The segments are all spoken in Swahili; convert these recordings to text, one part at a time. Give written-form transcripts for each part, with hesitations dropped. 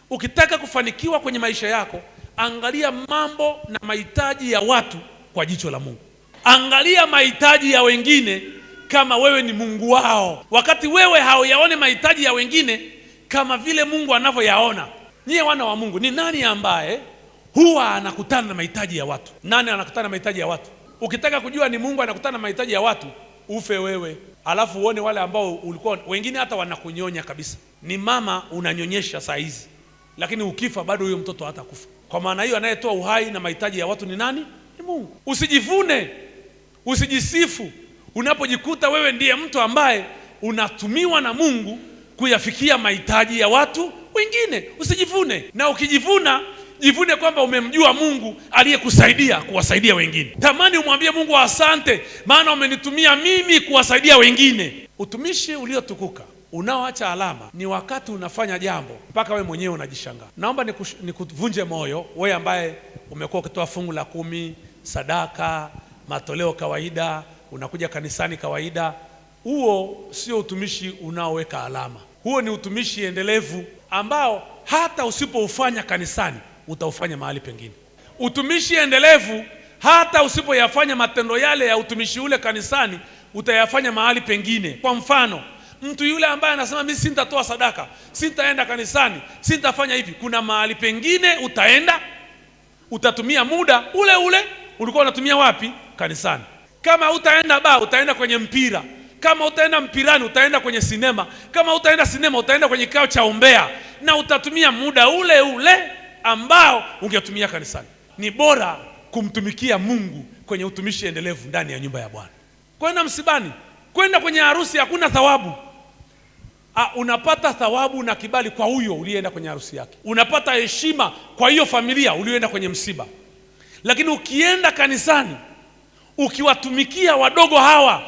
Ukitaka kufanikiwa kwenye maisha yako, angalia mambo na mahitaji ya watu kwa jicho la Mungu. Angalia mahitaji ya wengine kama wewe ni Mungu wao, wakati wewe hauyaone mahitaji ya wengine kama vile Mungu anavyoyaona. Nyie wana wa Mungu, ni nani ambaye huwa anakutana na mahitaji ya watu? Nani anakutana na mahitaji ya watu? Ukitaka kujua ni Mungu anakutana na mahitaji ya watu, ufe wewe, alafu uone wale ambao ulikuwa wengine hata wanakunyonya kabisa. Ni mama unanyonyesha saa hizi, lakini ukifa bado huyo mtoto hatakufa. Kwa maana hiyo, anayetoa uhai na mahitaji ya watu ni nani? Ni Mungu. Usijivune, usijisifu unapojikuta wewe ndiye mtu ambaye unatumiwa na Mungu kuyafikia mahitaji ya watu wengine. Usijivune, na ukijivuna, jivune kwamba umemjua Mungu aliyekusaidia kuwasaidia wengine. Tamani umwambie Mungu asante, maana umenitumia mimi kuwasaidia wengine. Utumishi uliotukuka unaoacha alama ni wakati unafanya jambo mpaka wewe mwenyewe unajishangaa. Naomba nikuvunje moyo wewe ambaye umekuwa ukitoa fungu la 10, sadaka, matoleo kawaida, unakuja kanisani kawaida. Huo sio utumishi unaoweka alama. Huo ni utumishi endelevu ambao hata usipoufanya kanisani utaufanya mahali pengine. Utumishi endelevu, hata usipoyafanya matendo yale ya utumishi ule kanisani, utayafanya mahali pengine. Kwa mfano, mtu yule ambaye anasema mimi sitatoa sadaka, sitaenda kanisani, sitafanya hivi, kuna mahali pengine utaenda, utatumia muda ule ule ulikuwa unatumia wapi? Kanisani. Kama utaenda utaenda kwenye mpira. Kama utaenda mpirani, utaenda kwenye sinema. Kama utaenda sinema, utaenda kwenye kikao cha umbea, na utatumia muda ule ule ambao ungetumia kanisani. Ni bora kumtumikia Mungu kwenye utumishi endelevu ndani ya nyumba ya Bwana. Kwenda msibani, kwenda kwenye harusi hakuna thawabu. Unapata thawabu na kibali kwa huyo ulienda kwenye harusi yake. Unapata heshima kwa hiyo familia ulienda kwenye msiba. Lakini ukienda kanisani, ukiwatumikia wadogo hawa,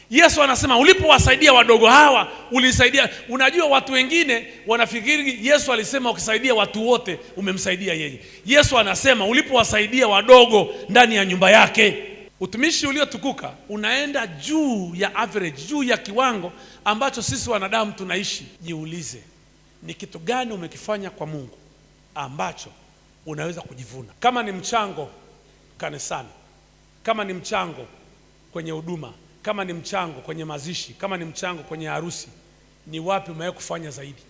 Yesu anasema ulipowasaidia wadogo hawa ulisaidia. Unajua watu wengine wanafikiri Yesu alisema ukisaidia watu wote umemsaidia yeye. Yesu anasema ulipowasaidia wadogo ndani ya nyumba yake. Utumishi uliotukuka unaenda juu ya average, juu ya kiwango ambacho sisi wanadamu tunaishi. Jiulize, ni kitu gani umekifanya kwa Mungu ambacho unaweza kujivuna? Kama ni mchango kanisani, kama ni mchango kwenye huduma, kama ni mchango kwenye mazishi, kama ni mchango kwenye harusi, ni wapi umewahi kufanya zaidi?